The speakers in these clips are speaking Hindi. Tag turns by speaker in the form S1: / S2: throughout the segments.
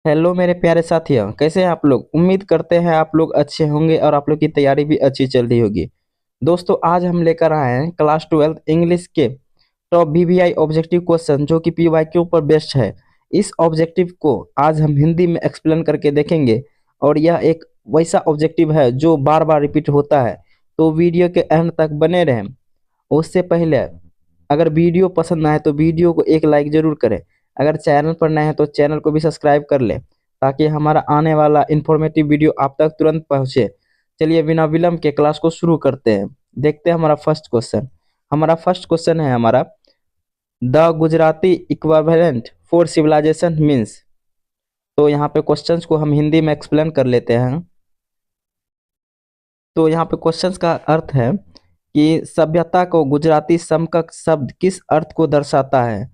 S1: हेलो मेरे प्यारे साथियों, कैसे हैं आप लोग। उम्मीद करते हैं आप लोग अच्छे होंगे और आप लोग की तैयारी भी अच्छी चल रही होगी। दोस्तों, आज हम लेकर आए हैं क्लास 12 इंग्लिश के टॉप वीवीआई ऑब्जेक्टिव क्वेश्चन जो कि पीवाईक्यू पर बेस्ड है। इस ऑब्जेक्टिव को आज हम हिंदी में एक्सप्लेन करके देखेंगे और यह एक वैसा ऑब्जेक्टिव है जो बार बार रिपीट होता है। तो वीडियो के एंड तक बने रहें। उससे पहले अगर वीडियो पसंद आए तो वीडियो को एक लाइक जरूर करें। अगर चैनल पर नए हैं तो चैनल को भी सब्सक्राइब कर लें ताकि हमारा आने वाला इंफॉर्मेटिव वीडियो आप तक तुरंत पहुंचे। चलिए बिना विलंब के क्लास को शुरू करते हैं। देखते हैं हमारा फर्स्ट क्वेश्चन है हमारा the Gujarati equivalent for civilisation means. तो यहाँ पे क्वेश्चंस को हम हिंदी में एक्सप्लेन कर लेते हैं। तो यहाँ पे क्वेश्चंस का अर्थ है कि सभ्यता को गुजराती समकक्ष शब्द किस अर्थ को दर्शाता है।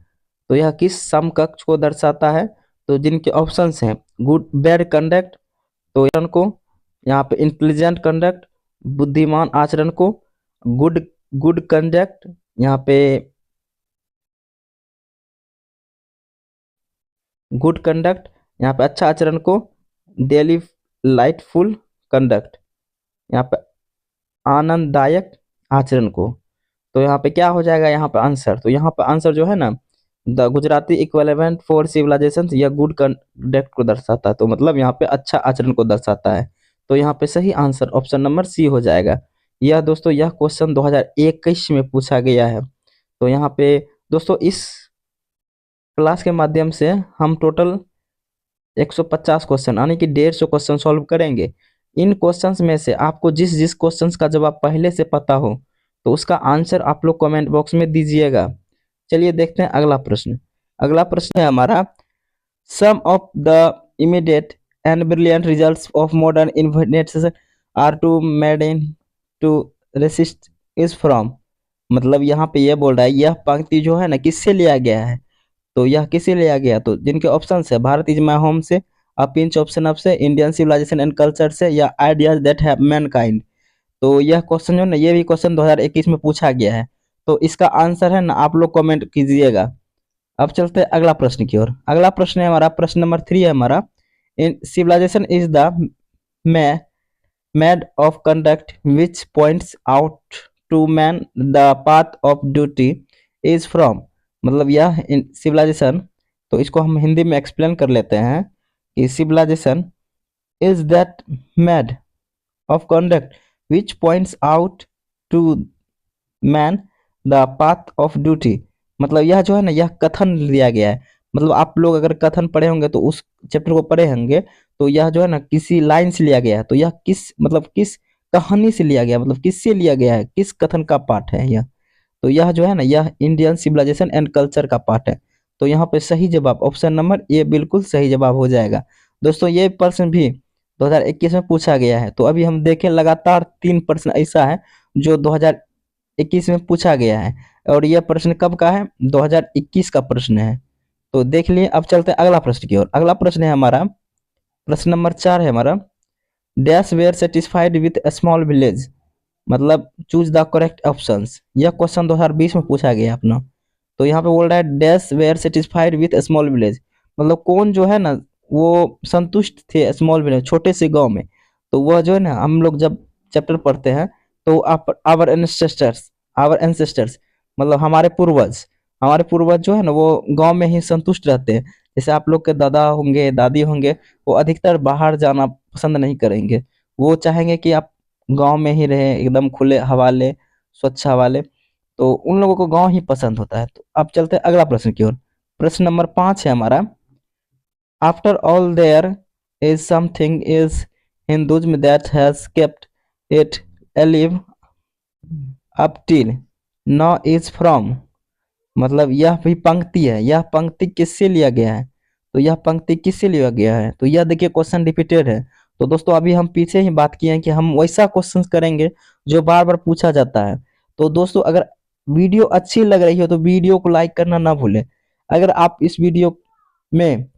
S1: तो यह किस समकक्ष को दर्शाता है। तो जिनके ऑप्शंस हैं गुड बैड कंडक्ट, तो आचरण को, यहाँ पे इंटेलिजेंट कंडक्ट, बुद्धिमान आचरण को, गुड गुड कंडक्ट, यहाँ पे गुड कंडक्ट, यहाँ पे अच्छा आचरण को, डेली लाइटफुल कंडक्ट, यहाँ पे आनंददायक आचरण को। तो यहाँ पे क्या हो जाएगा यहाँ पे आंसर। तो यहाँ पे आंसर जो है ना the Gujarati equivalent for civilisation, यह गुड कंडक्ट को दर्शाता है। तो मतलब यहाँ पे अच्छा आचरण को दर्शाता है। तो यहाँ पे सही आंसर ऑप्शन नंबर सी हो जाएगा। यह दोस्तों यह क्वेश्चन 2021 में पूछा गया है। तो यहाँ पे दोस्तों इस क्लास के माध्यम से हम टोटल 150 क्वेश्चन यानी कि 150 क्वेश्चन सॉल्व करेंगे। इन क्वेश्चंस में से आपको जिस जिस क्वेश्चंस का जवाब पहले से पता हो तो उसका आंसर आप लोग कमेंट बॉक्स में दीजिएगा। चलिए देखते हैं अगला प्रश्न। अगला प्रश्न है हमारा some of the immediate and brilliant results of modern invention are to made in to resist is from. मतलब यहाँ पे ये बोल रहा है यह पंक्ति जो है ना किससे लिया गया है। तो यह किसे लिया गया। तो जिनके ऑप्शन है भारत इज माय होम से, अ पिंच ऑप्शन ऑफ से, इंडियन सिविलाइजेशन एंड कल्चर से, या आइडियाज दैट हैव मैनकाइंड। तो यह क्वेश्चन जो ना ये भी क्वेश्चन 2021 में पूछा गया है। तो इसका आंसर है ना आप लोग कमेंट कीजिएगा। अब चलते हैं अगला प्रश्न की ओर। अगला प्रश्न है हमारा प्रश्न नंबर 3 है हमारा in civilization is the my made of conduct which points out to man the path of duty is from. मतलब यह सिविलाइजेशन, तो इसको हम हिंदी में एक्सप्लेन कर लेते हैं कि civilisation is that made of conduct which points out to man the path of duty. मतलब यह जो है ना यह कथन दिया गया है। मतलब आप लोग अगर कथन पढ़े होंगे तो उस चैप्टर को पढ़े होंगे। तो यह जो है ना किसी लाइन से लिया गया है। तो यह किस मतलब किस कहानी से लिया गया, मतलब किससे लिया गया है, किस कथन का पाठ है यह। तो यह जो है ना यह इंडियन सिविलाइजेशन एंड कल्चर का पार्ट है। तो यहाँ पे सही जवाब ऑप्शन नंबर ए बिल्कुल सही जवाब हो जाएगा। दोस्तों ये प्रश्न भी 2021 में पूछा गया है। तो अभी हम देखें लगातार 3 प्रश्न ऐसा है जो 2021 में पूछा गया है और यह प्रश्न कब का है, 2021 का प्रश्न है। तो देख लिए। अब चलते हैं अगला प्रश्न की ओर। अगला प्रश्न है हमारा प्रश्न नंबर 4 है हमारा dash were satisfied with a small village. मतलब चूज द करेक्ट ऑप्शंस। यह क्वेश्चन 2020 में पूछा गया अपना। तो यहाँ पे बोल रहा है dash were satisfied with small village. मतलब कौन जो है ना वो संतुष्ट थे स्मॉल विलेज, छोटे से गांव में। तो वह जो है ना हम लोग जब चैप्टर पढ़ते हैं तो आवर एंसेस्टर्स मतलब हमारे पूर्वज जो है ना वो गांव में ही संतुष्ट रहते हैं। जैसे आप लोग के दादा होंगे दादी होंगे वो अधिकतर बाहर जाना पसंद नहीं करेंगे। वो चाहेंगे कि आप गांव में ही रहे, एकदम खुले हवाले, स्वच्छ हवाले। तो उन लोगों को गांव ही पसंद होता है। तो अब चलते हैं अगला प्रश्न की ओर। प्रश्न नंबर 5 है हमारा after all there is something is Hinduism that has kept it alive up till now is from. मतलब यह भी पंक्ति है, यह पंक्ति किससे लिया गया है। तो यह पंक्ति किससे लिया गया है। तो यह देखिए क्वेश्चन रिपीटेड है। तो दोस्तों अभी हम पीछे ही बात किए हैं कि हम वैसा क्वेश्चन करेंगे जो बार बार पूछा जाता है। तो दोस्तों अगर वीडियो अच्छी लग रही हो तो वीडियो को लाइक करना ना भूलें। अगर आप इस वीडियो में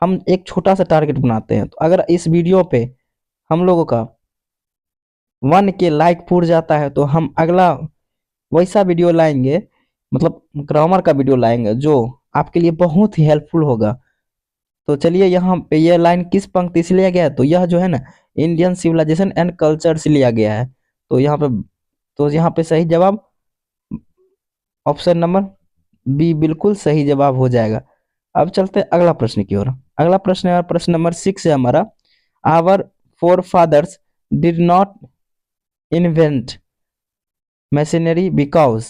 S1: हम एक छोटा सा टारगेट बनाते हैं, तो अगर इस वीडियो पे हम लोगों का 1 के लाइक पूर जाता है तो हम अगला वैसा वीडियो लाएंगे, मतलब ग्रामर का वीडियो लाएंगे जो आपके लिए बहुत ही हेल्पफुल होगा। तो चलिए यहाँ पे ये लाइन किस पंक्ति से लिया गया है, तो यह जो है ना इंडियन सिविलाइजेशन एंड कल्चर से लिया गया है। तो यहाँ पे सही जवाब ऑप्शन नंबर बी बिल्कुल सही जवाब हो जाएगा। अब चलते हैं अगला प्रश्न की ओर। अगला प्रश्न है प्रश्न नंबर 6 है हमारा। Our forefathers did not invent machinery because,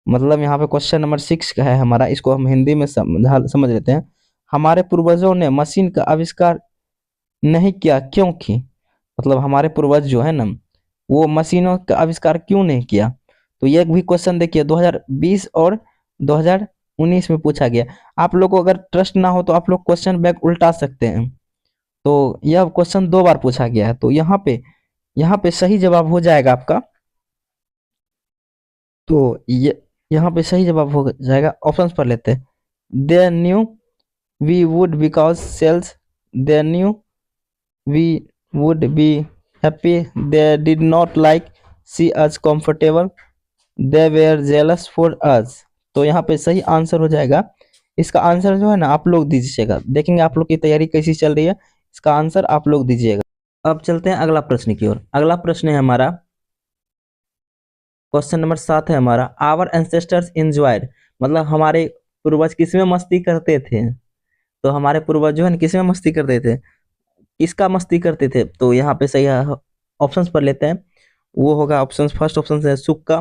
S1: मतलब यहाँ पे क्वेश्चन नंबर 6 का है हमारा, इसको हम हिंदी में समझ लेते हैं। हमारे पूर्वजों ने मशीन का आविष्कार नहीं किया क्योंकि, मतलब हमारे पूर्वज जो है ना वो मशीनों का आविष्कार क्यों नहीं किया। तो ये भी क्वेश्चन देखिए 2020 और 2019 में पूछा गया। आप लोग को अगर ट्रस्ट ना हो तो आप लोग क्वेश्चन बैक उल्टा सकते हैं। तो यह क्वेश्चन 2 बार पूछा गया है, तो यहाँ पे सही जवाब हो जाएगा आपका। तो ये यहाँ पे सही जवाब हो जाएगा, ऑप्शन पर लेते हैं। They knew we would because sales, they knew we would be happy, they did not like see us comfortable, they were jealous for us. तो यहाँ पे सही आंसर हो जाएगा। इसका आंसर जो है ना आप लोग दीजिएगा, देखेंगे आप लोग की तैयारी कैसी चल रही है। इसका आंसर आप लोग दीजिएगा। अब चलते हैं अगला प्रश्न की ओर। अगला प्रश्न है हमारा क्वेश्चन नंबर 7 है हमारा। आवर एंसेस्टर्स एंजॉयड, मतलब हमारे पूर्वज किसमें मस्ती करते थे। तो हमारे पूर्वज जो है किसमें मस्ती करते थे, किसका मस्ती करते थे। तो यहाँ पे सही ऑप्शंस पर लेते हैं। वो होगा ऑप्शन, फर्स्ट ऑप्शन है सुख का,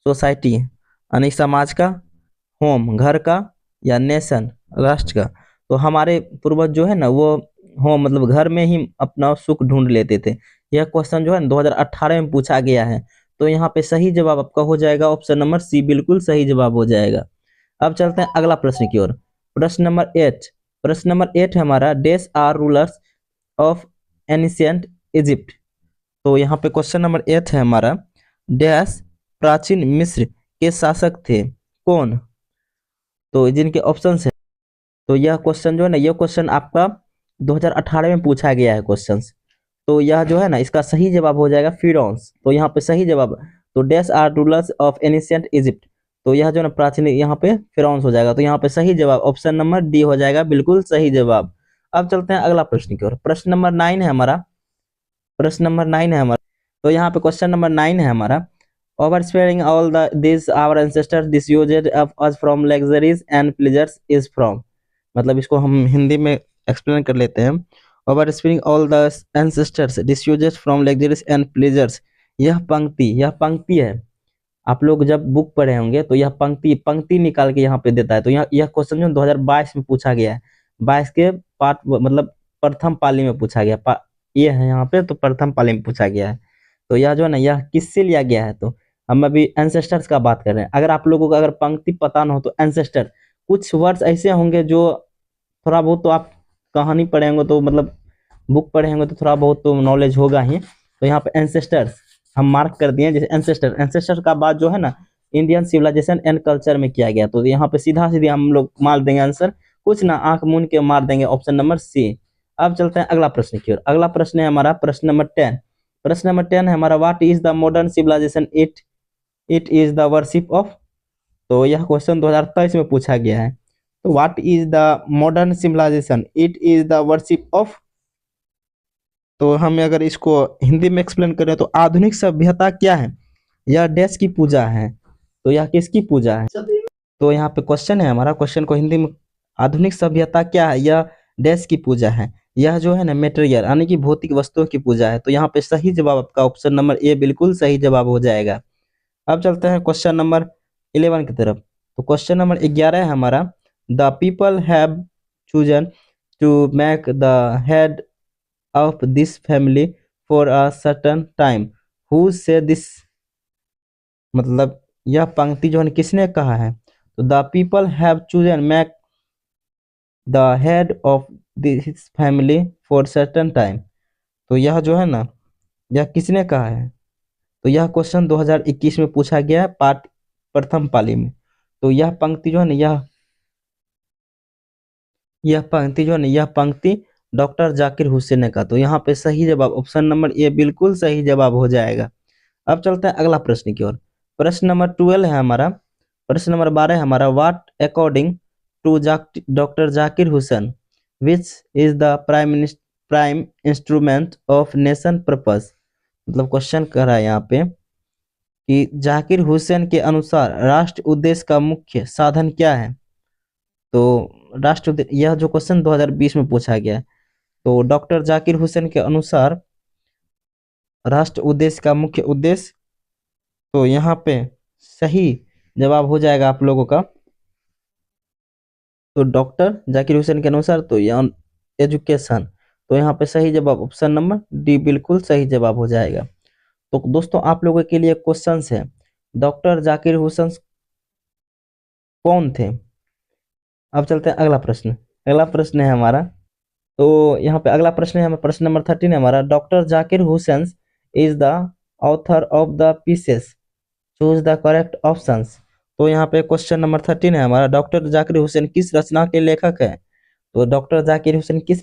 S1: सोसाइटी यानी समाज का, होम घर का, या नेशन राष्ट्र का। तो हमारे पूर्वज जो है ना वो होम मतलब घर में ही अपना सुख ढूंढ लेते थे। यह क्वेश्चन जो है ना 2018 में पूछा गया है। तो यहाँ पे सही जवाब आपका हो जाएगा ऑप्शन नंबर सी, बिल्कुल सही जवाब हो जाएगा। अब चलते हैं अगला प्रश्न की ओर। प्रश्न नंबर 8, प्रश्न नंबर 8 है हमारा। These are rulers of ancient Egypt. तो यहाँ पे क्वेश्चन नंबर 8 है हमारा। डैश प्राचीन मिस्र के शासक थे कौन। तो जिनके ऑप्शन है, तो यह क्वेश्चन जो है ना ये क्वेश्चन आपका 2018 में पूछा गया है क्वेश्चन। तो यह जो है ना इसका सही जवाब हो जाएगा फिरौन्स। तो यहाँ पे सही जवाब, तो dash are rulers of ancient Egypt, तो यह जो ना प्राचीन यहाँ पे फिरौन्स हो जाएगा। तो यहाँ पे सही जवाब ऑप्शन नंबर डी हो जाएगा, बिल्कुल सही जवाब। अब चलते हैं अगला प्रश्न की ओर। प्रश्न नंबर 9 है हमारा। प्रश्न नंबर 9 है हमारा। तो यहाँ पे क्वेश्चन नंबर 9 है हमारा। Over sparing all the this our ancestors disused of us from luxuries and pleasures is from, मतलब इसको हम हिंदी में एक्सप्लेन कर लेते हैं। Over sparing all the ancestors disused from luxuries and pleasures, यह पंक्ति है। आप लोग जब बुक पढ़े होंगे तो यह पंक्ति पंक्ति निकाल के यहाँ पे देता है। तो यह क्वेश्चन जो 2022 में पूछा गया है, 22 के पार्ट मतलब प्रथम पाली में पूछा गया। ये है यहाँ पे, तो प्रथम पाली में पूछा गया है। तो यह जो है ना यह किससे लिया गया है, तो हम अभी एंसेस्टर्स का बात कर रहे हैं। अगर आप लोगों को अगर पंक्ति पता ना हो तो एंसेस्टर, कुछ वर्ड्स ऐसे होंगे जो थोड़ा बहुत तो आप कहानी पढ़े होंगे तो मतलब बुक पढ़े होंगे तो थोड़ा बहुत तो नॉलेज होगा ही। तो यहाँ पे एंसेस्टर्स हम मार्क कर दिए, जैसे एंसेस्टर का बात जो है ना इंडियन सिविलाइजेशन एंड कल्चर में किया गया। तो यहाँ पे सीधा सीधा हम लोग मार देंगे आंसर, कुछ ना आंख मूंद के मार देंगे ऑप्शन नंबर सी। अब चलते हैं अगला प्रश्न की ओर। अगला प्रश्न है हमारा प्रश्न नंबर 10। प्रश्न नंबर 10 है हमारा। What is the modern civilisation, it is the worship of. तो यह क्वेश्चन 2023 में पूछा गया है। तो what is the modern civilisation, it is the worship of. तो हम अगर इसको हिंदी में एक्सप्लेन करें तो आधुनिक सभ्यता क्या है, यह डैश की पूजा है। तो यह किसकी पूजा है। तो यहाँ पे क्वेश्चन है हमारा, क्वेश्चन को हिंदी में, आधुनिक सभ्यता क्या है, यह डैश की पूजा है। यह जो है ना मेटेरियल यानी कि भौतिक वस्तुओं की पूजा है। तो यहाँ पे सही जवाब आपका ऑप्शन नंबर ए बिल्कुल सही जवाब हो जाएगा। अब चलते हैं क्वेश्चन नंबर 11 की तरफ। तो क्वेश्चन नंबर 11 है हमारा। The people have chosen to make the head of this family for a certain time, who say this, मतलब यह पंक्ति जो है किसने कहा है। तो the people have chosen make the head of this family for certain time, तो यह जो है ना यह किसने कहा है। तो यह क्वेश्चन 2021 में पूछा गया है पार्ट प्रथम पाली में। तो यह पंक्ति जो है ना यह पंक्ति डॉक्टर जाकिर हुसैन ने कहा। तो यहाँ पे सही जवाब ऑप्शन नंबर ए बिल्कुल सही जवाब हो जाएगा। अब चलते हैं अगला प्रश्न की ओर। प्रश्न नंबर 12 है हमारा। प्रश्न नंबर 12 है हमारा। What according to doctor Zakir Hussain which is the prime instrument of nation purpose. मतलब क्वेश्चन कर रहा है यहाँ पे कि जाकिर हुसैन के अनुसार राष्ट्र उद्देश्य का मुख्य साधन क्या है। तो राष्ट्र यह जो क्वेश्चन 2020 में पूछा गया है। तो डॉक्टर जाकिर हुसैन के अनुसार राष्ट्र उद्देश्य का मुख्य उद्देश्य, तो यहाँ पे सही जवाब हो जाएगा आप लोगों का। तो डॉक्टर जाकिर हुसैन के अनुसार तो यहाँ एजुकेशन, तो यहाँ पे सही जवाब ऑप्शन नंबर डी बिल्कुल सही जवाब हो जाएगा। तो दोस्तों आप लोगों के लिए क्वेश्चन है, डॉक्टर जाकिर हुसैन कौन थे। अब चलते हैं अगला प्रश्न। अगला प्रश्न है हमारा, तो यहाँ पे अगला प्रश्न है हमारा, प्रश्न नंबर 13 है हमारा, doctor Zakir Hussain is the author of the pieces, choose the correct options. तो यहाँ पे क्वेश्चन नंबर 13 है हमारा, डॉक्टर जाकिर हुसैन किस रचना के लेखक है। तो डॉक्टर जाकिर हुसैन किस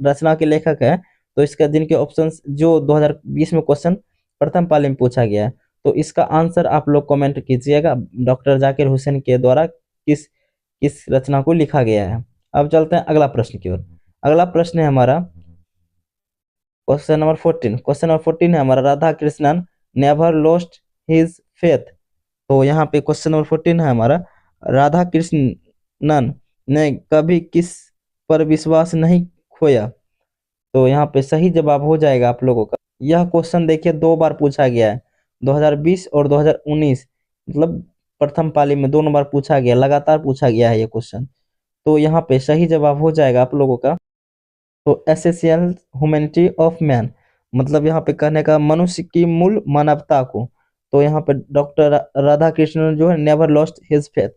S1: रचना के लेखक है। तो इसका जिनके ऑप्शंस जो 2020 में क्वेश्चन प्रथम पाली में पूछा गया है, तो इसका आंसर आप लोग कमेंट कीजिएगा, डॉक्टर जाकिर हुसैन के द्वारा किस किस रचना को लिखा गया है। अब चलते हैं अगला प्रश्न की ओर। अगला प्रश्न है हमारा क्वेश्चन नंबर 14। क्वेश्चन नंबर 14 है हमारा, Radha Krishnan never lost his faith. तो यहाँ पे क्वेश्चन नंबर 14 है हमारा, राधा कृष्णन ने कभी किस पर विश्वास नहीं खोया। तो यहाँ पे सही जवाब हो जाएगा आप लोगों का। यह क्वेश्चन देखिए 2 बार पूछा गया है, 2020 और 2019, मतलब प्रथम पाली में दोनों बार पूछा गया, लगातार पूछा गया है ये क्वेश्चन। तो यहाँ पे सही जवाब हो जाएगा आप लोगों का। तो एसेंशियल ह्यूमैनिटी ऑफ मैन, मतलब यहाँ पे कहने का मनुष्य की मूल मानवता को। तो यहाँ पे डॉक्टर राधा कृष्णन जो है नेवर लॉस्ट हिज फेथ।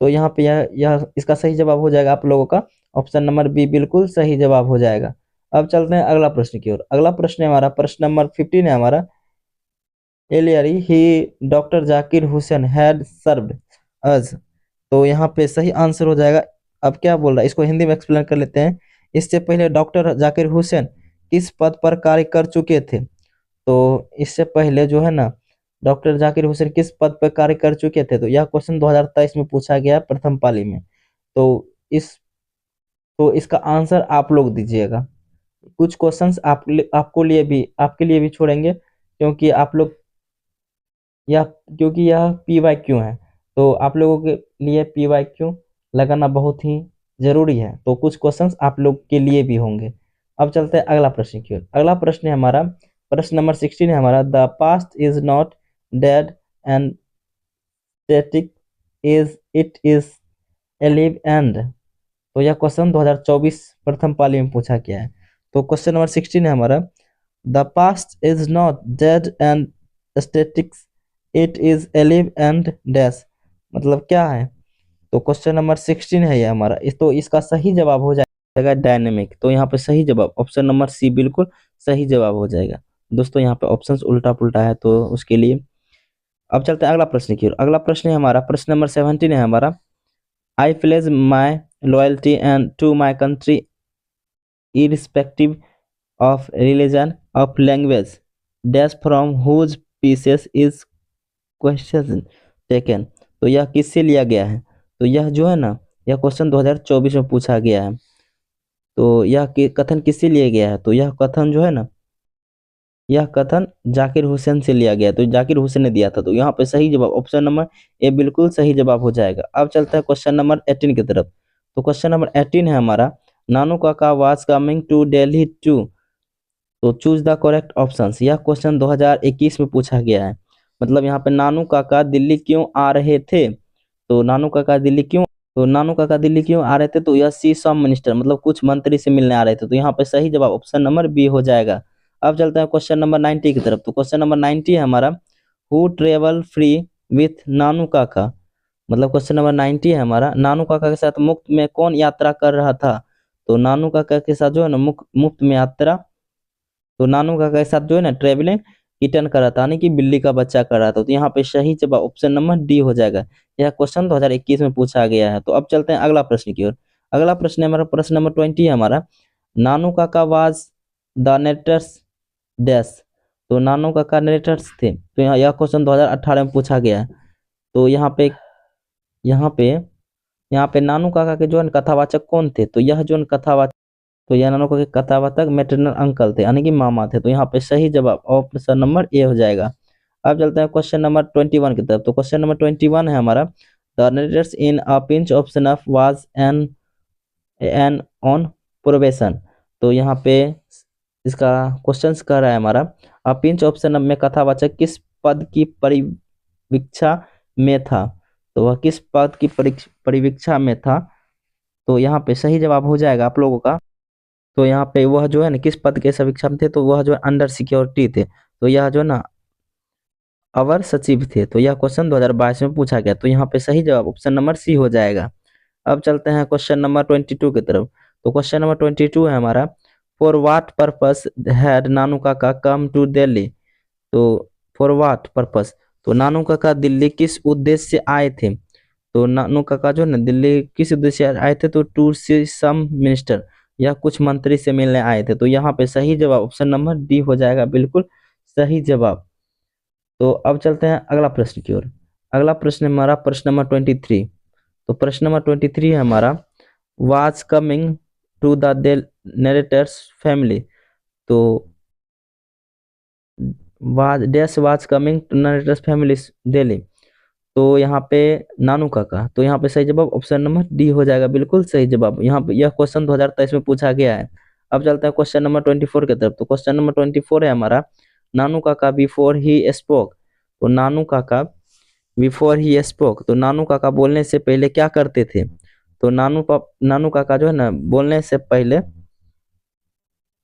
S1: तो यहाँ पे यह इसका सही जवाब हो जाएगा आप लोगों का, ऑप्शन नंबर बी बिल्कुल सही जवाब हो जाएगा। अब चलते हैं अगला प्रश्न की ओर। अगला प्रश्न है हमारा, प्रश्न नंबर 15 है हमारा, earlier he doctor Zakir Hussain had served as. तो यहाँ पे सही आंसर हो जाएगा। अब क्या बोल रहा है, इसको हिंदी में एक्सप्लेन कर लेते हैं। इससे पहले डॉक्टर जाकिर हुसैन किस पद पर कार्य कर चुके थे। तो इससे पहले जो है ना, डॉक्टर जाकिर हुसैन किस पद पर कार्य कर चुके थे। तो यह क्वेश्चन 2023 में पूछा गया है प्रथम पाली में। तो इस तो इसका आंसर आप लोग दीजिएगा। कुछ क्वेश्चंस आपके लिए भी छोड़ेंगे, क्योंकि आप लोग यह क्योंकि यह PYQ है, तो आप लोगों के लिए PYQ लगाना बहुत ही जरूरी है। तो कुछ क्वेश्चंस आप लोग के लिए भी होंगे। अब चलते हैं अगला प्रश्न की ओर। अगला प्रश्न है हमारा, प्रश्न नंबर 16 है हमारा, the past is not dead and static is it is a live and. तो यह क्वेश्चन 2024 प्रथम पाली में पूछा गया है। तो क्वेश्चन नंबर 16 है हमारा, the past is not dead and statics it is alive and dash, मतलब क्या है। तो क्वेश्चन नंबर 16 है ये हमारा, तो इसका सही जवाब हो जाएगा डायनेमिक। तो यहाँ पे सही जवाब ऑप्शन नंबर सी बिल्कुल सही जवाब हो जाएगा। दोस्तों यहाँ पे ऑप्शंस उल्टा पुल्टा है, तो उसके लिए अब चलते हैं अगला प्रश्न की ओर। अगला प्रश्न है हमारा, प्रश्न नंबर 17 है हमारा, I pledge my loyalty and to my country irrespective of religion of language dash from whose pieces is question taken। तो यह किससे लिया गया है। तो यह जो है ना, यह क्वेश्चन 2024 में पूछा गया है। तो यह कथन किससे लिया गया है। तो यह कथन जो है ना, यह कथन जाकिर हुसैन से लिया गया। तो जाकिर हुसैन ने दिया था। तो यहाँ पे सही जवाब ऑप्शन नंबर ए बिल्कुल सही जवाब हो जाएगा। अब चलता है क्वेश्चन नंबर 18 की तरफ। तो क्वेश्चन नंबर 18 है हमारा, Nanu Kaka was coming to Delhi to, तो चूज द करेक्ट ऑप्शंस। यह क्वेश्चन 2021 में पूछा गया है। मतलब यहाँ पे नानू काका दिल्ली क्यों आ रहे थे। तो नानू काका दिल्ली क्यों आ रहे थे। तो यह सी सम मिनिस्टर, मतलब कुछ मंत्री से मिलने आ रहे थे। तो यहाँ पे सही जवाब ऑप्शन नंबर बी हो जाएगा। अब चलते हैं क्वेश्चन नंबर 90 की तरफ। तो क्वेश्चन नंबर 90 है हमारा, हु ट्रेवल फ्री विथ नानू काका। मतलब क्वेश्चन नंबर 90 है हमारा, नानू काका के साथ मुफ्त में कौन यात्रा कर रहा था। तो नानू काका के साथ जो है ना मुफ्त में यात्रा, तो नानू काका के साथ जो है ना ट्रेवलिंग किटन कर रहा था, यानी कि बिल्ली का बच्चा कर रहा था। तो यहाँ पे सही जवाब ऑप्शन नंबर डी हो जाएगा। यह क्वेश्चन 2021 में पूछा गया है। तो अब चलते हैं अगला प्रश्न की ओर। अगला प्रश्न है हमारा, प्रश्न नंबर 20 है हमारा, Nanu Kaka was the Netter's dash. तो नानू काका नेटर्स थे। तो यह क्वेश्चन 2018 में पूछा गया है। तो यहाँ पे यहाँ पे नानू काका के जो है कथावाचक कौन थे, तो यह जो कथावाचक, तो यह नानू काका के कथावाचक मैटरनल अंकल थे, यानी कि मामा थे। तो यहाँ पे सही जवाब ऑप्शन नंबर ए हो जाएगा। अब चलते हैं क्वेश्चन नंबर 21 की तरफ। तो क्वेश्चन नंबर 21 है हमारा, the narrator's in a pinch of snuff was an on probation. तो यहाँ पे इसका क्वेश्चन कह रहा है हमारा, अ पिंच ऑफ स्नफ में कथावाचक किस पद की परिवीक्षा में था, तो वह किस पद की परिवीक्षा में था। तो यहाँ पे सही जवाब हो जाएगा आप लोगों का, तो यहाँ पे वह जो है ना किस पद के समीक्षा में थे, तो वह जो है अंडर सिक्योरिटी थे। तो यह जो है ना अवर सचिव थे। तो यह क्वेश्चन 2022 में पूछा गया। तो यहाँ पे सही जवाब ऑप्शन नंबर सी हो जाएगा। अब चलते हैं क्वेश्चन नंबर 22 की तरफ। तो क्वेश्चन नंबर 22 है हमारा, फॉर व्हाट पर्पस हैड नानू काका कम टू दिल्ली। तो फॉर व्हाट पर्पस, तो नानू काका दिल्ली किस उद्देश्य से आए थे। तो नानू काका जो है ना दिल्ली किस उद्देश्य से आए थे, तो टू सी सम मिनिस्टर, या कुछ मंत्री से मिलने आए थे। तो यहाँ पे सही जवाब ऑप्शन नंबर डी हो जाएगा, बिल्कुल सही जवाब। तो अब चलते हैं अगला प्रश्न की ओर। अगला प्रश्न हमारा प्रश्न नंबर 23। तो प्रश्न नंबर 23 है हमारा, was coming to the narrator's family. तो was coming to narrator's family Delhi. तो यहाँ पे नानू काका, तो यहाँ पे सही जवाब ऑप्शन नंबर डी हो जाएगा, बिल्कुल सही जवाब। यहाँ पे यह क्वेश्चन 2023 में पूछा गया है। अब चलते हैं क्वेश्चन नंबर 24 की तरफ। तो क्वेश्चन नंबर 24 है हमारा, नानू काका बिफोर ही स्पोक। तो नानू काका बिफोर ही स्पोक, तो नानू काका बोलने से पहले क्या करते थे। तो नानू काका जो है ना बोलने से पहले,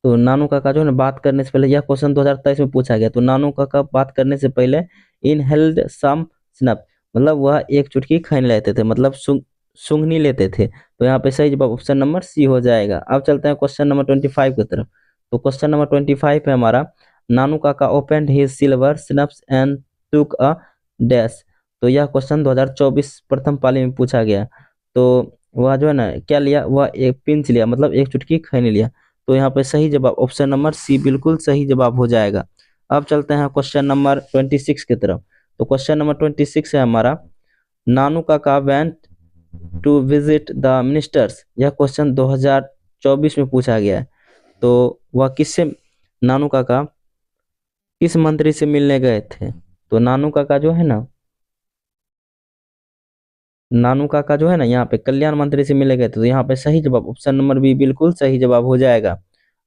S1: तो नानू काका जो है ना बात करने से पहले, यह क्वेश्चन 2023 में पूछा गया। तो नानू काका बात करने से पहले इनहेल्ड सम स्नफ, मतलब वह एक चुटकी खैन लेते थे, मतलब सूंघनी लेते थे। तो यहाँ पे सही जवाब ऑप्शन नंबर सी हो जाएगा। अब चलते हैं क्वेश्चन नंबर 25 की तरफ। तो क्वेश्चन नंबर 25 है हमारा, नानू काका opened his silver snuffs and took a dash. तो यह क्वेश्चन 2024 प्रथम पाली में पूछा गया। तो वह जो है ना क्या लिया, वह एक पिंच लिया, मतलब एक चुटकी खैनी लिया। तो यहाँ पे सही जवाब ऑप्शन नंबर सी बिल्कुल सही जवाब हो जाएगा। अब चलते हैं क्वेश्चन नंबर 26 की तरफ। तो क्वेश्चन नंबर 26 है हमारा, Nanu Kaka went to visit the ministers. यह क्वेश्चन 2024 में पूछा गया है। तो वह किससे, नानू काका किस मंत्री से मिलने गए थे। तो नानू काका जो है ना यहाँ पे कल्याण मंत्री से मिले गए थे। तो यहाँ पे सही जवाब ऑप्शन नंबर बी बिल्कुल सही जवाब हो जाएगा।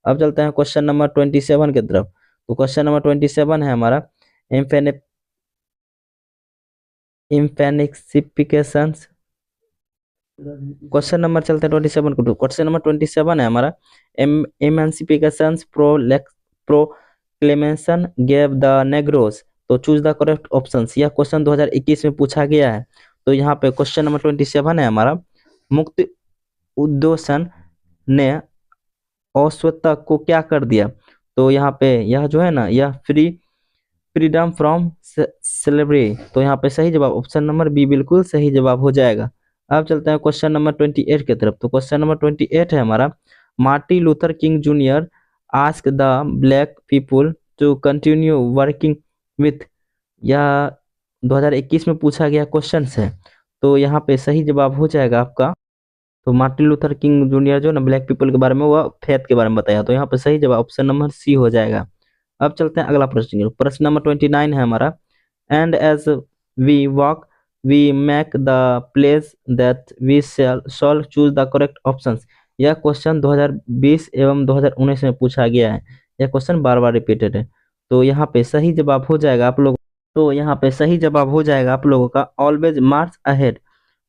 S1: अब चलते हैं क्वेश्चन नंबर 27 की तरफ। तो क्वेश्चन नंबर 27 है हमारा, इम्फेनिक्सिफिकेशंस। क्वेश्चन नंबर चलते हैं 27 को। क्वेश्चन नंबर 27 है हमारा, इमेंसिफिकेशंस प्रोक्लेमेशन गेव द नेग्रोस। तो चूज द करेक्ट ऑप्शंस। यह क्वेश्चन 2021 में पूछा गया है। तो यहाँ पे क्वेश्चन नंबर 27 है हमारा, मुक्त उद्योशन ने औसतक को क्या कर दिया। तो यहाँ पे यह जो है ना यह फ्रीडम फ्रॉम स्लेवरी। तो यहाँ पे सही जवाब ऑप्शन नंबर बी बिल्कुल सही जवाब हो जाएगा। अब चलते हैं क्वेश्चन नंबर 28 की तरफ। तो क्वेश्चन नंबर 28 है हमारा, Martin Luther King Junior ask the black people to continue working with. यह 2021 में पूछा गया क्वेश्चन है। तो यहाँ पे सही जवाब हो जाएगा आपका, तो मार्टिन लूथर किंग जूनियर जो ना ब्लैक पीपल के बारे में, वह फेथ के बारे में बताया। तो यहाँ पे सही जवाब ऑप्शन नंबर सी हो जाएगा। अब चलते हैं अगला प्रश्न की ओर। प्रश्न नंबर 29 है हमारा, and as we walk we make the place that we shall choose the correct options. यह क्वेश्चन 2020 एवं 2019 में पूछा गया है। यह क्वेश्चन बार बार रिपीटेड है। तो यहाँ पे सही जवाब हो जाएगा आप लोग, तो यहाँ पे सही जवाब हो जाएगा आप लोगों का, ऑलवेज मार्च अहेड।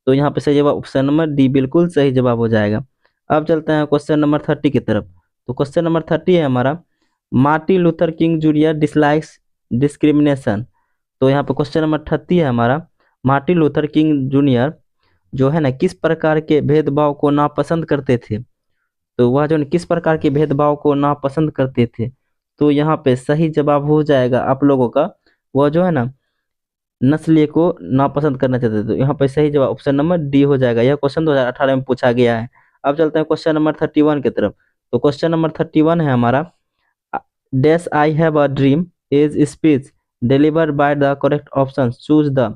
S1: तो यहाँ पे सही जवाब ऑप्शन नंबर डी बिल्कुल सही जवाब हो जाएगा। अब चलते हैं क्वेश्चन नंबर 30 की तरफ। तो क्वेश्चन नंबर 30 है हमारा, Martin Luther King junior dislikes discrimination. तो यहाँ पे क्वेश्चन नंबर 30 है हमारा, मार्टिन लूथर किंग जूनियर जो है ना किस प्रकार के भेदभाव को नापसंद करते थे। तो वह जो किस प्रकार के भेदभाव को नापसंद करते थे। तो यहाँ पे सही जवाब हो जाएगा आप लोगों का, वह जो है ना नस्लीय को नापसंद करना चाहते थे। तो यहाँ पे सही जवाब ऑप्शन नंबर डी हो जाएगा। यह क्वेश्चन 2018 में पूछा गया है। अब चलते हैं क्वेश्चन नंबर 31 की तरफ। तो क्वेश्चन नंबर 31 है हमारा, dash I have a dream is speech delivered by the correct option choose the.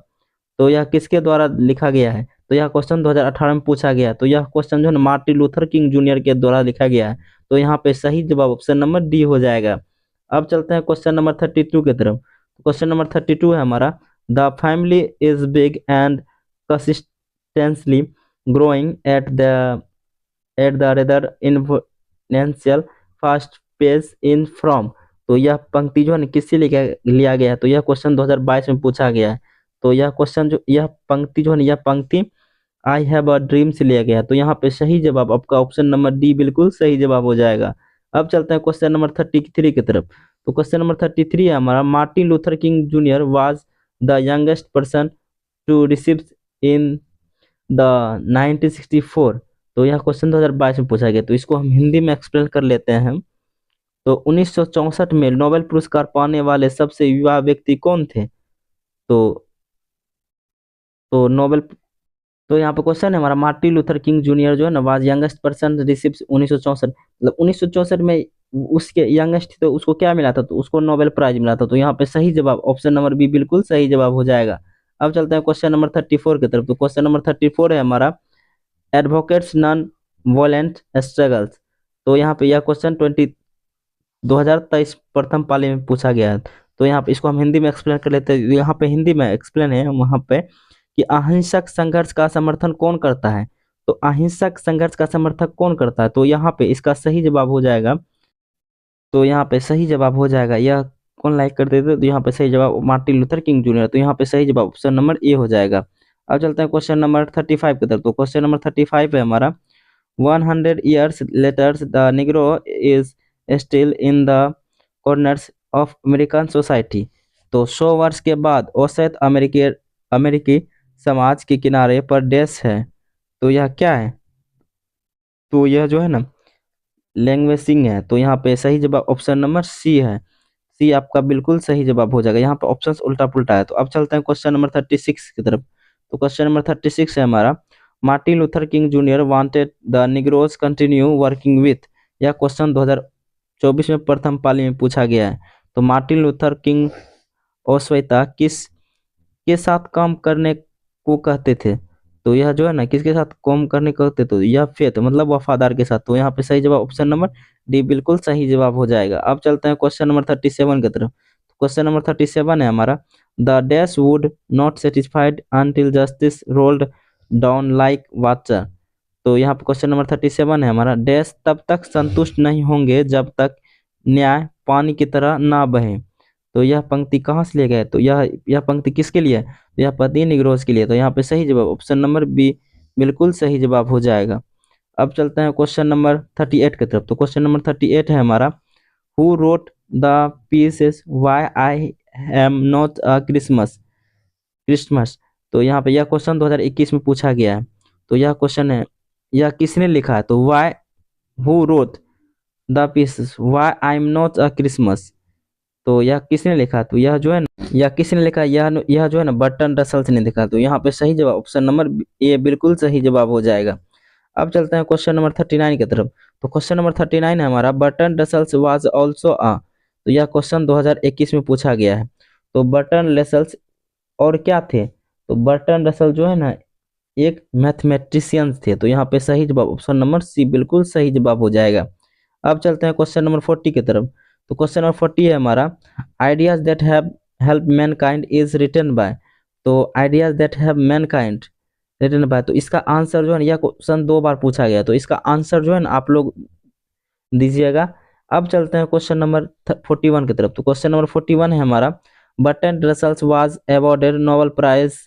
S1: तो यह किसके द्वारा लिखा गया है? तो यह क्वेश्चन 2018 में पूछा गया है। तो यह क्वेश्चन जो है ना मार्टिन लूथर किंग जूनियर के द्वारा लिखा गया है। तो यहाँ पे सही जवाब ऑप्शन नंबर डी हो जाएगा। अब चलते हैं क्वेश्चन नंबर 32 की तरफ। क्वेश्चन नंबर 32 है हमारा, the family is big and consistently growing at the rather influential fast pace in from. तो यह पंक्ति जो है ना किससे लिया गया है? तो यह क्वेश्चन 2022 में पूछा गया है। तो यह क्वेश्चन जो यह पंक्ति जो है ना यह पंक्ति आई हैव अ ड्रीम से लिया गया है। तो यहाँ पे सही जवाब आपका ऑप्शन नंबर डी बिल्कुल सही जवाब हो जाएगा। अब चलते हैं क्वेश्चन नंबर 33 की तरफ। तो क्वेश्चन नंबर 33 है हमारा, Martin Luther King Junior was the youngest person to receive in the 1964। तो यह क्वेश्चन 2022 में पूछा गया। तो इसको हम हिंदी में एक्सप्लेन कर लेते हैं। तो 1964 में नोबेल पुरस्कार पाने वाले सबसे युवा व्यक्ति कौन थे? तो तो नोबेल तो यहाँ पे क्वेश्चन है हमारा, मार्टिन लूथर किंग जूनियर जो है ना वाज यंगेस्ट पर्सन रिसीव्स 1964, मतलब 1964 में उसके यंगेस्ट तो उसको क्या मिला था? तो उसको नोबेल प्राइज मिला था। तो यहाँ पे सही जवाब ऑप्शन नंबर बी बिल्कुल सही जवाब हो जाएगा। अब चलते हैं क्वेश्चन नंबर 34 की तरफ। तो क्वेश्चन नंबर 34 है हमारा, एडवोकेट्स नॉन वॉलेंट स्ट्रगल्स। तो यहाँ पे यह क्वेश्चन 2023 प्रथम पाली में पूछा गया है। तो यहाँ पे इसको हम हिंदी में एक्सप्लेन कर लेते हैं। यहाँ पे हिंदी में एक्सप्लेन है वहाँ पे कि अहिंसक संघर्ष का समर्थन कौन करता है? तो अहिंसक संघर्ष का समर्थन कौन करता है? तो यहाँ पे इसका सही जवाब हो जाएगा। तो यहाँ पे सही जवाब हो जाएगा, यह कौन लाइक कर देते? तो यहाँ पे सही जवाब मार्टिन लूथर किंग जूनियर। तो यहाँ पे सही जवाब ऑप्शन नंबर ए हो जाएगा। अब चलते हैं क्वेश्चन नंबर 35 की तरफ। तो क्वेश्चन नंबर 35 है हमारा, 100 years later the negro is still in the corners of American society। तो 100 वर्ष के बाद औसत अमेरिकी अमेरिकी समाज के किनारे पर डैश है। तो यह क्या है? तो यह जो है ना लैंग्वेजिंग है। तो यहाँ पे सही जवाब ऑप्शन नंबर सी है। सी आपका बिल्कुल सही जवाब हो जाएगा। यहाँ पे ऑप्शन उल्टा पुल्टा है। तो अब चलते हैं क्वेश्चन नंबर 36 की तरफ। तो क्वेश्चन नंबर 36 है हमारा, Martin Luther King junior wanted the Negroes continue working with. यह क्वेश्चन 2024 में प्रथम पाली में पूछा गया है। तो मार्टिन लूथर किंग ओस्वेता किस के साथ काम करने को कहते थे? तो यह जो है ना किसके साथ काम करने को कहते? तो यह फेथ मतलब वफादार के साथ। तो यहाँ पे सही जवाब ऑप्शन नंबर डी बिल्कुल सही जवाब हो जाएगा। अब चलते हैं क्वेश्चन नंबर 37 की तरफ। क्वेश्चन नंबर 37 है हमारा, the dash would not satisfied until justice rolled down like water. तो यहाँ पे क्वेश्चन नंबर 37 है हमारा, डैश तब तक संतुष्ट नहीं होंगे जब तक न्याय पानी की तरह ना बहे। तो यह पंक्ति कहाँ से लिए गए? तो यह पंक्ति किसके लिए है? तो यह पति निग्रोज के लिए। तो यहाँ पे सही जवाब ऑप्शन नंबर बी बिल्कुल सही जवाब हो जाएगा। अब चलते हैं क्वेश्चन नंबर 38 की तरफ। तो क्वेश्चन नंबर 38 है हमारा, who wrote the pieces why I am not a Christmas Christmas. तो यहाँ पे यह क्वेश्चन 2021 में पूछा गया है। तो यह क्वेश्चन है, यह किसने लिखा है? तो why who wrote the pieces why I am not a Christmas. तो यह किसने लिखा? तो यह जो है ना यह किसने लिखा? यह जो है ना बर्टन रसल्स ने लिखा। तो यहाँ पे सही जवाब ऑप्शन नंबर ए बिल्कुल सही जवाब हो जाएगा। अब चलते हैं क्वेश्चन नंबर 39 की तरफ। तो क्वेश्चन नंबर 39 है हमारा, Bertrand Russell's was also a. तो यह क्वेश्चन 2021 में पूछा गया है। तो बर्टन रसल्स और क्या थे? तो बर्टन रसल जो है ना एक मैथमेटिशियंस थे। तो यहाँ पे सही जवाब ऑप्शन नंबर सी बिल्कुल सही जवाब हो जाएगा। अब चलते हैं क्वेश्चन नंबर 40 की तरफ। तो क्वेश्चन नंबर 40 है हमारा, ideas that have help mankind is written by. तो ideas that have mankind written by, तो इसका आंसर जो है ना यह क्वेश्चन 2 बार पूछा गया। तो इसका आंसर जो है ना आप लोग दीजिएगा। अब चलते हैं क्वेश्चन नंबर 41 की तरफ। तो क्वेश्चन नंबर 41 है हमारा, Bertrand Russell's was awarded Nobel prize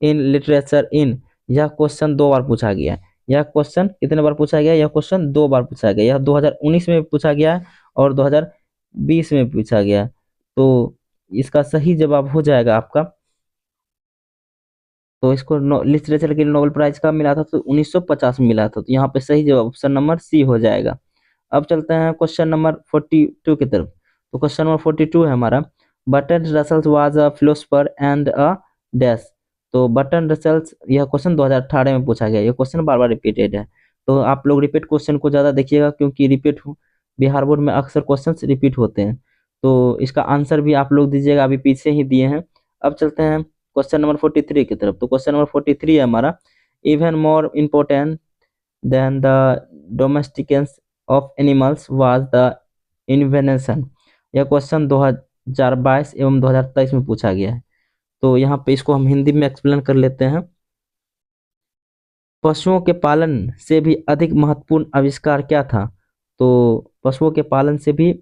S1: in literature in. यह क्वेश्चन 2 बार पूछा गया है। यह क्वेश्चन कितने बार पूछा गया? यह क्वेश्चन 2 बार पूछा गया। यह 2019 में पूछा गया है और 2020 में पूछा गया। तो इसका सही जवाब हो जाएगा आपका। तो इसको लिटरेचर के लिए नोबेल प्राइज कब मिला था? तो 1950 में मिला था। तो यहाँ पे सही जवाब ऑप्शन नंबर सी हो जाएगा। अब चलते हैं क्वेश्चन नंबर 42 की तरफ। तो क्वेश्चन नंबर 42 है हमारा, Bertrand Russell's was a philosopher and a dash. तो बर्टन रसल्स यह क्वेश्चन 2018 में पूछा गया। यह क्वेश्चन बार बार रिपीटेड है। तो आप लोग रिपीट क्वेश्चन को ज़्यादा देखिएगा, क्योंकि बिहार बोर्ड में अक्सर क्वेश्चन रिपीट होते हैं। तो इसका आंसर भी आप लोग दीजिएगा, अभी पीछे ही दिए हैं। अब चलते हैं क्वेश्चन नंबर 43 की तरफ। तो क्वेश्चन नंबर 43 है हमारा, even more important then the domestication of animals was the invention. यह क्वेश्चन 2022 एवं 2023 में पूछा गया है। तो यहाँ पे इसको हम हिंदी में एक्सप्लेन कर लेते हैं। पशुओं के पालन से भी अधिक महत्वपूर्ण आविष्कार क्या था? तो पशुओं के पालन से भी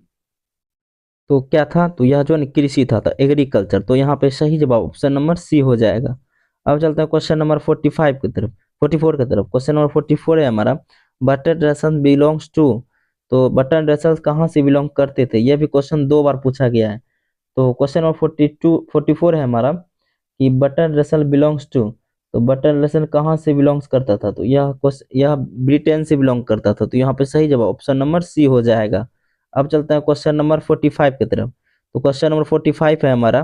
S1: तो क्या था? तो यह जो है कृषि था, एग्रीकल्चर। तो यहाँ पे सही जवाब ऑप्शन नंबर सी हो जाएगा। अब चलते हैं क्वेश्चन नंबर 45 की तरफ, 44 की तरफ। क्वेश्चन नंबर 44 है हमारा, बटन रेशल्स बिलोंग्स टू। तो बटन रेशल्स कहाँ से बिलोंग करते थे? यह भी क्वेश्चन 2 बार पूछा गया है। तो क्वेश्चन नंबर 44 है हमारा कि बटन रसल बिलोंग्स टू। तो बटन रसल कहाँ से बिलोंग्स करता था? तो यह ब्रिटेन से बिलोंग करता था। तो यहाँ पे सही जवाब ऑप्शन नंबर सी हो जाएगा। अब चलते हैं क्वेश्चन नंबर 45 की तरफ। तो क्वेश्चन नंबर 45 है हमारा,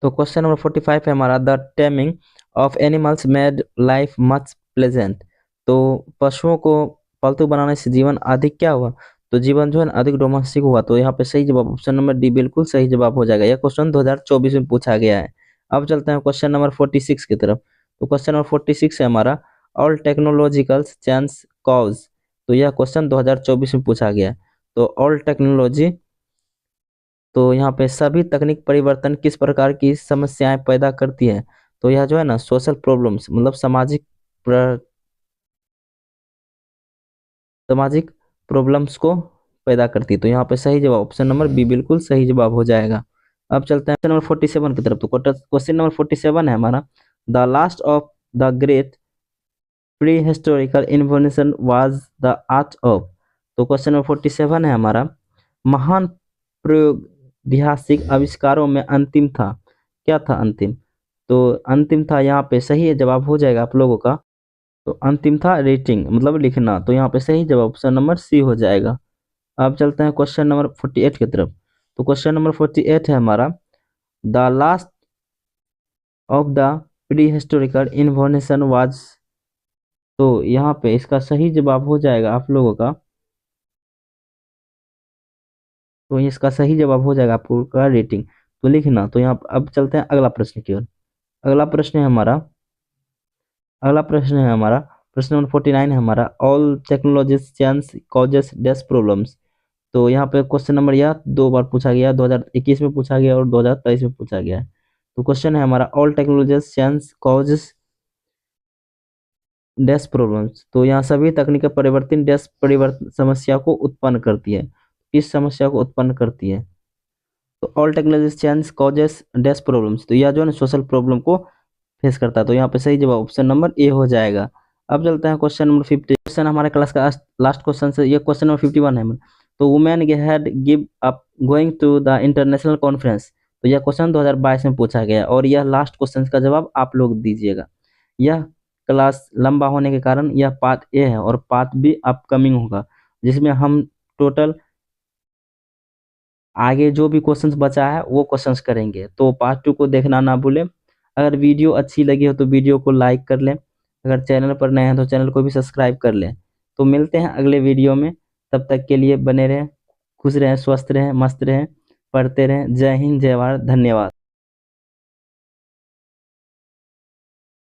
S1: तो क्वेश्चन नंबर 45 है हमारा, the taming of animals made life much pleasant. तो पशुओं को पालतू बनाने से जीवन अधिक क्या हुआ? तो जीवन जो है ना अधिक रोमांचक हुआ। तो यहाँ पे सही जवाब ऑप्शन नंबर डी बिल्कुल सही जवाब हो जाएगा। यह क्वेश्चन 2024 में पूछा गया है। अब चलते हैं क्वेश्चन नंबर 46 की तरफ। तो क्वेश्चन नंबर 46 है हमारा, ऑल टेक्नोलॉजिकल चेंज कॉज। तो यह क्वेश्चन 2024 में पूछा गया है। तो ऑल टेक्नोलॉजी, तो यहाँ पे सभी तकनीक परिवर्तन किस प्रकार की समस्याएं पैदा करती है? तो यह जो है ना सोशल प्रॉब्लम्स, मतलब सामाजिक प्रॉब्लम्स को पैदा करती है। तो यहाँ पे सही जवाब ऑप्शन नंबर बी बिल्कुल सही जवाब हो जाएगा। अब चलते हैं क्वेश्चन नंबर 47 की तरफ। तो क्वेश्चन नंबर 47 है हमारा, the last of the great pre historical information was the art of. तो क्वेश्चन नंबर 47 है हमारा, महान प्रागैतिहासिक आविष्कारों में अंतिम था। क्या था अंतिम? तो अंतिम था, यहाँ पे सही है जवाब हो जाएगा आप लोगों का। तो अंतिम था रेटिंग, मतलब लिखना। तो यहाँ पे सही जवाब ऑप्शन नंबर सी हो जाएगा। अब चलते हैं क्वेश्चन नंबर 48 की तरफ। तो क्वेश्चन नंबर 48 है हमारा, the last of the pre historical information was. तो यहाँ पे इसका सही जवाब हो जाएगा आप लोगों का, तो इसका सही जवाब हो जाएगा आपको का रेटिंग। तो लिखना। तो यहाँ अब चलते हैं अगला प्रश्न की ओर। अगला प्रश्न है हमारा, प्रश्न नंबर 49 है हमारा, ऑल टेक्नोलॉजीज चेंज कॉजेस डेस प्रॉब्लम्स। तो यहाँ पे क्वेश्चन नंबर यह 2 बार पूछा गया, 2021 में पूछा गया और 2023 में पूछा गया है। तो क्वेश्चन है हमारा, all technologies change causes dash problems. तो यहाँ सभी तकनीकी परिवर्तन डैश परिवर्तन समस्या को उत्पन्न करती है। इस समस्या को उत्पन्न करती है। तो all technologies change causes dash problems. तो यह जो है ना सोशल प्रॉब्लम को फेस करता है। तो यहाँ पे सही जवाब ऑप्शन नंबर ए हो जाएगा। अब चलते हैं क्वेश्चन नंबर 50। क्वेश्चन हमारे क्लास का लास्ट क्वेश्चन से, ये क्वेश्चन नंबर 51 है। तो women had give up going to the international conference. तो यह क्वेश्चन 2022 में पूछा गया और यह लास्ट क्वेश्चन का जवाब आप लोग दीजिएगा। यह क्लास लंबा होने के कारण यह पार्ट ए है और पार्ट बी अपकमिंग होगा, जिसमें हम टोटल आगे जो भी क्वेश्चंस बचा है वो क्वेश्चंस करेंगे। तो पार्ट 2 को देखना ना भूलें। अगर वीडियो अच्छी लगी हो तो वीडियो को लाइक कर लें। अगर चैनल पर नए हैं तो चैनल को भी सब्सक्राइब कर लें। तो मिलते हैं अगले वीडियो में। तब तक के लिए बने रहें, खुश रहें, स्वस्थ रहें, मस्त रहें, पढ़ते रहें। जय हिंद, जय भारत, धन्यवाद।